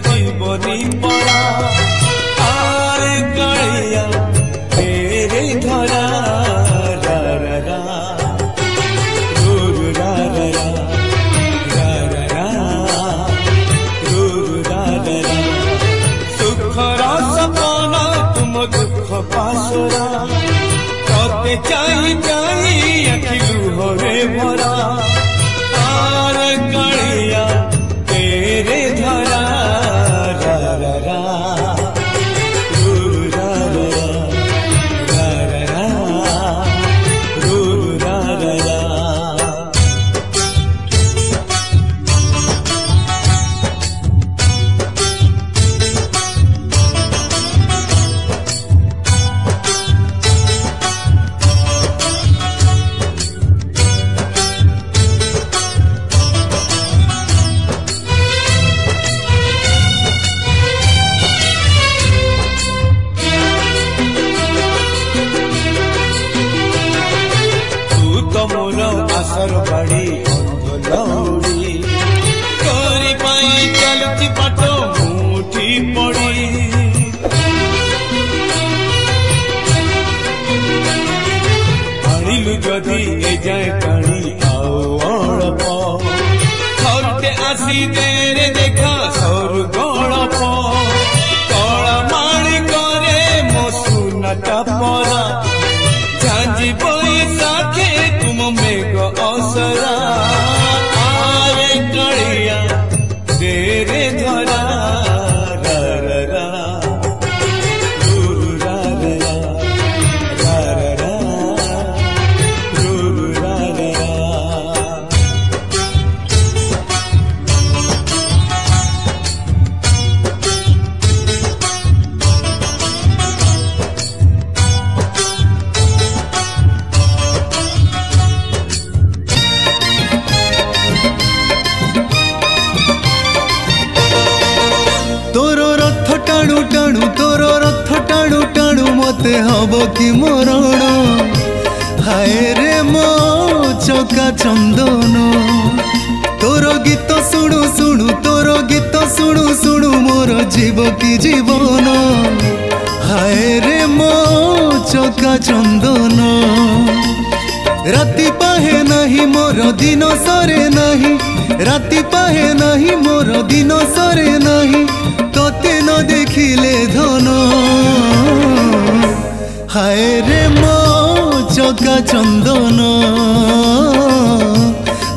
जीवनी परा आरे कालिया तेरे धरा रा रा रा रू रा रा रा रा रा रू रा रा रा सुखरा सपना तुम दुख पासरा कते चाही चाही अखि लुहरे भरा आरे कालिया तेरे धरा रा रा रा रू रा रा रा रा रू रा रा मोर आसर बाड़ी अंधलौड़ी तोरी पाई चलती पाट मुठी पड़ी आनिलु जदि ए जाए पानी आओ अड़प थरते आसी तेरे देखा सर गड़प कला माणी करे मो सुनाटा परा झांझी बैसाखे तुम मेघ असरा आरे कालिया तेरे धरा रा रा रा रू रा रा रा रा रा रू रा रा टाणु टाणु तोर रथ टाणु टाणु मते हब कि मरण हाय रे मो चका चंदन तोर गीत शुणु शुणु तोर गीत शुणु शुणु मोर जीव कि जीवन हाय रे मो चका चंदन राति पाहे नहीं मोर दिन सरे नहीं राति पाहे नहीं मोर दिन सरे नहीं तोते न देखिले धन हाय रे मो चका चंदन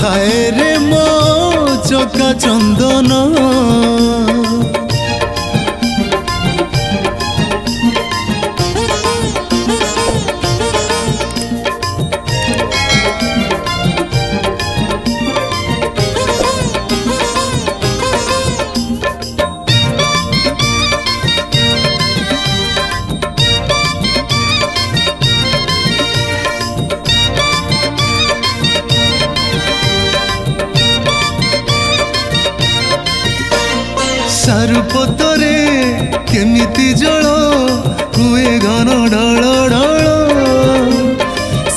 हाय रे मो चका चंदन सारुपतरे केमिति जल हुए घन ढल ढल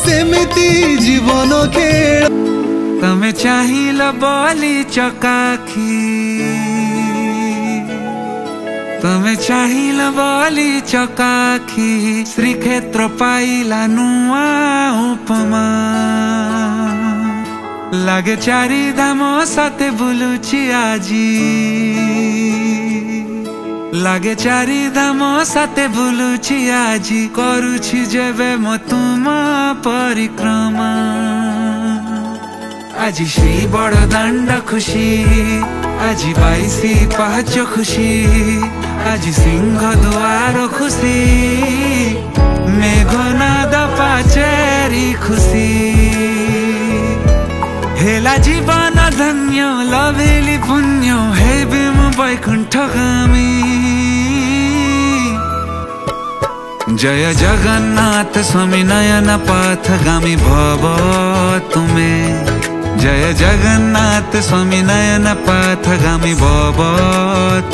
सेमिति जीवन खेल तमे चाहिल बोली चकाखी तमे चाहिल बोली चकाखी श्रीक्षेत्र पाइला नुआ उपमा लागे चारि धाम साथे बुलुची आजी लागे चारि धाम साथे बुलुची आजी करुछि जेबे म तुम परिक्रमा আজি श्री बड़दाण्ड खुशी আজি 22 पाँच खुशी আজি सिंह दुआर खुशी मेघनाद पाचेरी खुशी हेला जीवन धन्य लभेली पुण्य हेबे म वैकुण्ठगामी जय जगन्नाथ स्वामी नयन पथगामी भव तुमे जय जगन्नाथ स्वामी नयन पथगामी भव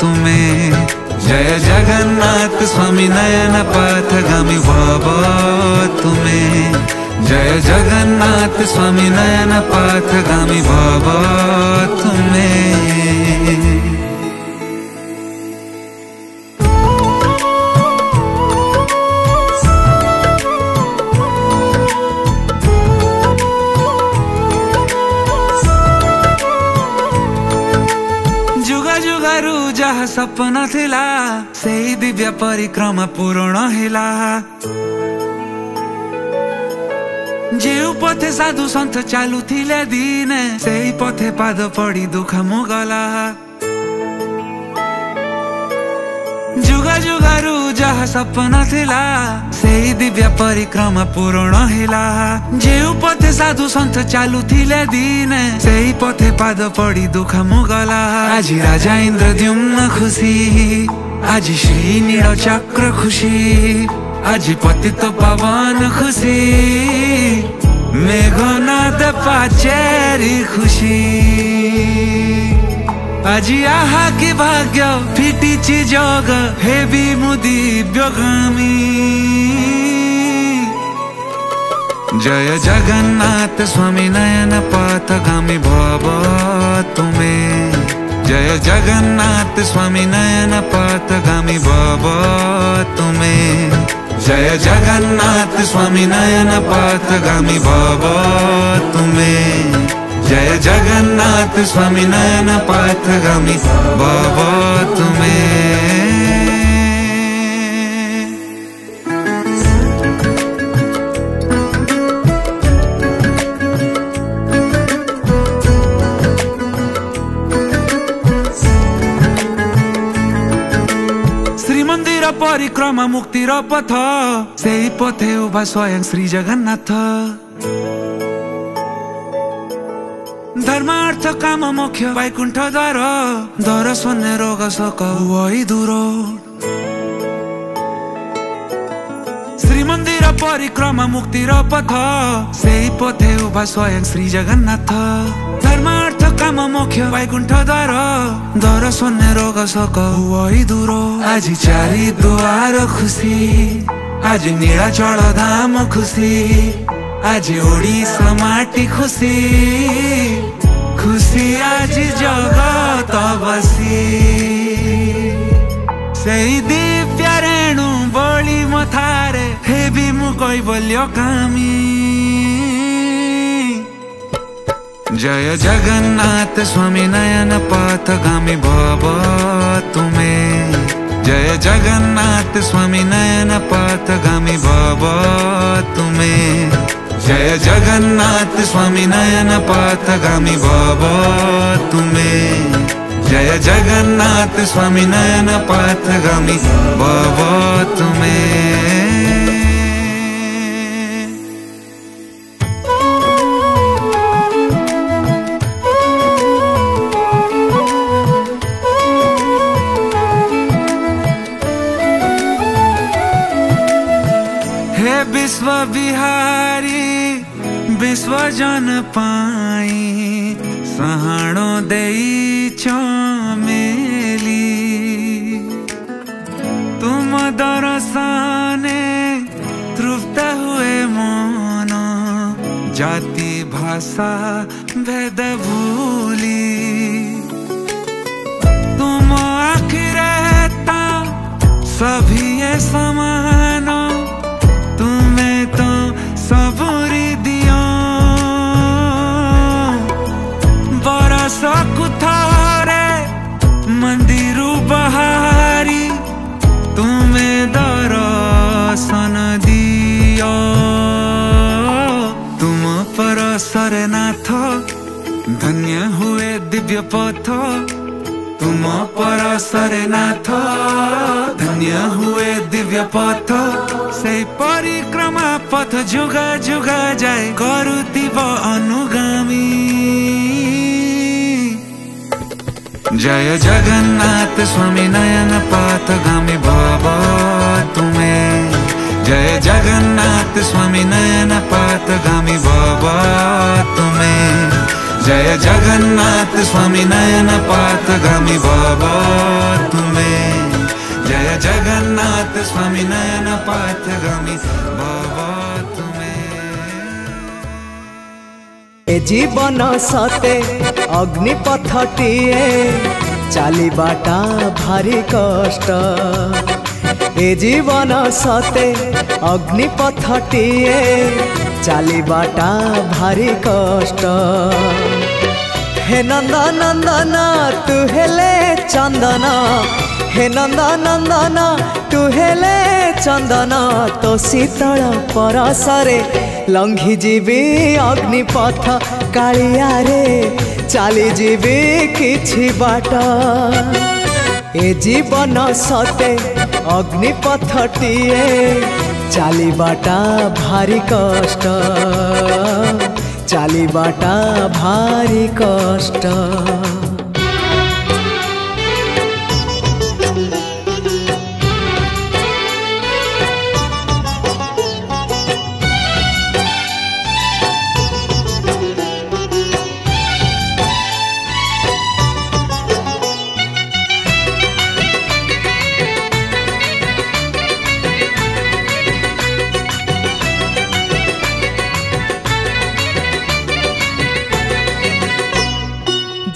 तुमे जय जगन्नाथ स्वामी नयन पथगामी भव तुमे जय जगन्नाथ स्वामी नयन पथगामी भव तुमे। सपना थिला सेही दिव्य परिक्रमा पूर्ण हिला जेउ पथे साधु सन्त चालू थिले दिने सेही पथे पाद पड़ी दुख मुगला जुगा जुगारू जहा सपना थिला सेही दिव्य परिक्रमा पूर्ण हिला जेउ पथे साधु सन्त चालू थिले दिने सेही पथे पाद पड़ी दुख मुगला आज राजा इन्द्रद्युम्न खुशी आज श्री नील चक्र खुशी आज पतित पावन खुशी मेघनाद पाचेरी खुशी आज आहा की भाग्य फिटिची जग हेबी मुदी दिव्यगामी जय जगन्नाथ स्वामी नयन पथगामी भव तुम्हें जय जगन्नाथ स्वामी नयन पथगामी भव तुम्हें जय जगन्नाथ स्वामी नयन पथगामी भव तुम्हें जय जगन्नाथ स्वामी नयन पथगामी भव तुम्हें श्रीमंदिर परिक्रमा मुक्तिर पथ सेही पथे उभा स्वयं श्री जगन्नाथ धर्म अर्थ काम मोक्ष वैकुण्ठ द्वार दर्शन रोग शोक वही दूर श्रीमंदिर परिक्रमा मुक्तिर पथ सेही पथे उभा स्वयं श्री जगन्नाथ धर्म अर्थ काम मोक्ष वैकुण्ठ द्वार दर्शन रोग शोक वही दूर आज चारि दुआर खुशी आज नीलाचल धाम खुशी आज ओडिसा माटी खुशी खुशी आज जगत बसी सेही दिव्य रेणु बळी मथारे हेबी मु कैवल्य कामी जय जगन्नाथ स्वामी नयन पथगामी भव तुम्हें जय जगन्नाथ स्वामी नयन पथगामी भव तुम्हें जय जगन्नाथ स्वामी नयन पथगामी भव तुम्हें जय जगन्नाथ स्वामी नयन पथगामी भव तुम्हें हे विश्व बिहारी विश्व जन पाई सहाणो देई चमेली तुम दर्शने तृप्त हुए मन जाति भाषा भेद भूली तुम आखिर सभी समान तुम्हें तो सबूरी दियो बरस कुथारे मंदिर बहारी तुम्हें दर्शन दियो तुम परसर नाथ धन्य हुए दिव्य पथ तुम परसर नाथ धन्य हुए दिव्य पथ से परिक्रमा पथ जुगा जुगा जाए करुतिब अनुगामी जय जगन्नाथ स्वामी नयन पथगामी भव तुम्हें जय जगन्नाथ स्वामी नयन पथगामी भव तुम्हें जय जगन्नाथ स्वामी नयन पथगामी भव तुम्हें जय जगन्नाथ स्वामी नयन पथगामी भव ए जीवन सते अग्निपथटिए चालिबाटा भारी कष्ट ए जीवन सते अग्निपथटिए चालिबाटा भारी कष्ट हे नंदनंदन तू हेले चंदन, हे नंदनंदन तू हेले चंदन, तो शीतल परसरे लंघी जीवी अग्निपथ कालिया रे चली जीवी किछि बाट। ए जीवन सते अग्निपथटिए चलिबाटा भारी कष्ट, चलिबाटा भारी कष्ट।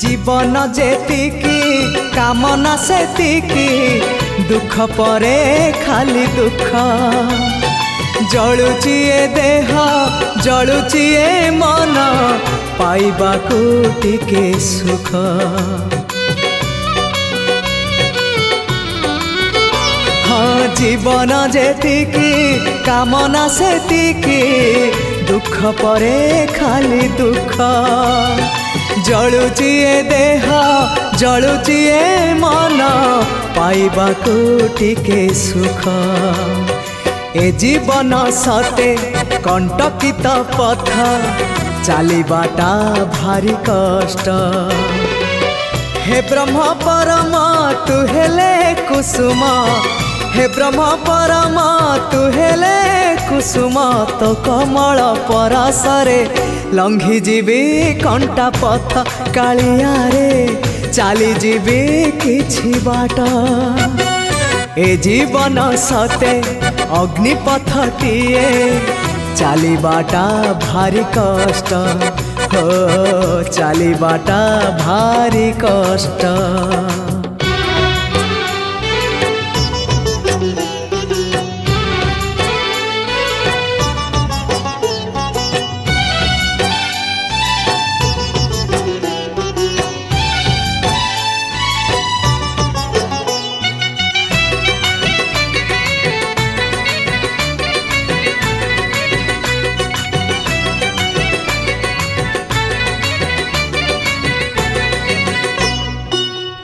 जीवन जेतिकी कामना सेतिकी, दुख परे खाली दुख। जलुची ए देह जलुची ए मन, पाइबाकू टिके सुख। हाँ जीवन जेतिकी कामना सेतिकी, दुख परे खाली दुख। जलुची ए देह जलुची ए मन, पाइबाकू टिके सुख। ए जीवन सते कंटकित पथ, चलिबाटा भारी कष्ट। हे ब्रह्म परम तू हेले कुसुम, हे ब्रह्म परम तू हेले कुसुम, तो कमल परसरे लंघी जीवी कंटा पथ कालिया रे चली जीवी किछि बाट। ए जीवन सते अग्निपथटिए चलिबाटा भारी कष्ट, हो चलिबाटा भारी कष्ट।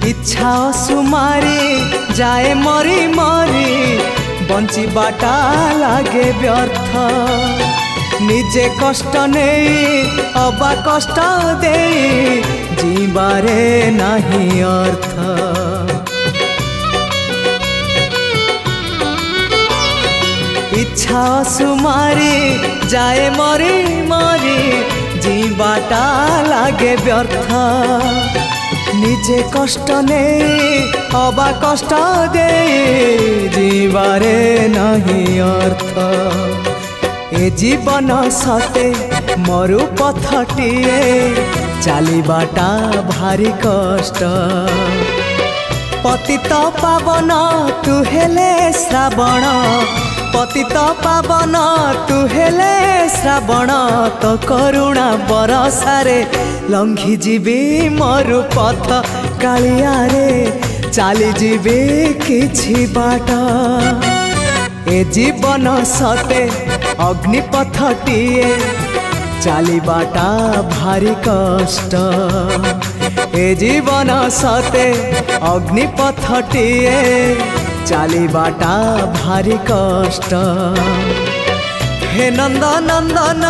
इच्छा सुमारी जाए मरी मरी, बंचिबाटा लागे व्यर्थ। निजे कष्ट नहीं अबा कष्ट दे, जीवारे नहीं अर्थ। इच्छा सुमारी जाए मरी मरी, जीवाटा लागे व्यर्थ। निजे कष्ट नहीं अबा कष्ट दे, जीवारे नहीं अर्थ। ए जीवन सते मरु पथटिए चलिबाटा भारी कष्ट। पतित पावन तू हेले श्रावण, पतित पावन तू हेले श्रावण, तो करुणा बरसारे लंघी जीवी मरु पथ कालिया रे चली जीवी किछि बाट। ए जीवन सते अग्निपथटिए चलिबाटा भारी कष्ट। ए जीवन सते अग्निपथटिए चलिबाटा भारी कष्ट। हे नंदनंदन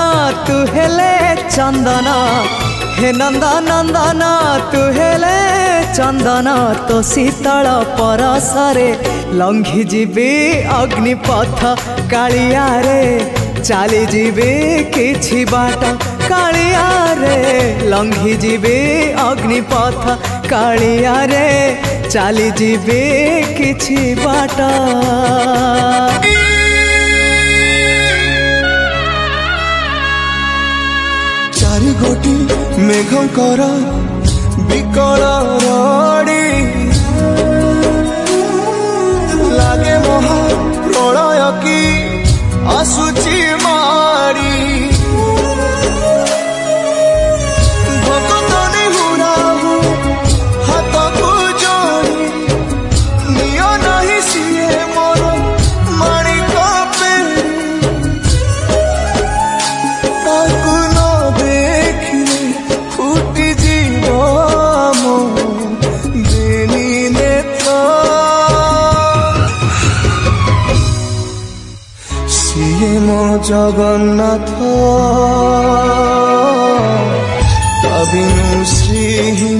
तू हेले चंदन, हे नंदनंदन तू हेले चंदन, तो शीतल परसरे लंघी जीवी अग्निपथ कालिया रे चली जीवी किछि बाट। कालिया रे लंघी जीवी अग्निपथ कालिया रे चली जीवी किछि बाट। चारि गोटी मेघकर विकल रड़ी, लागे महा प्रलय की आसुची मारी। भगतनी हुरा जगन्नाथ ता बिनु श्रीहीन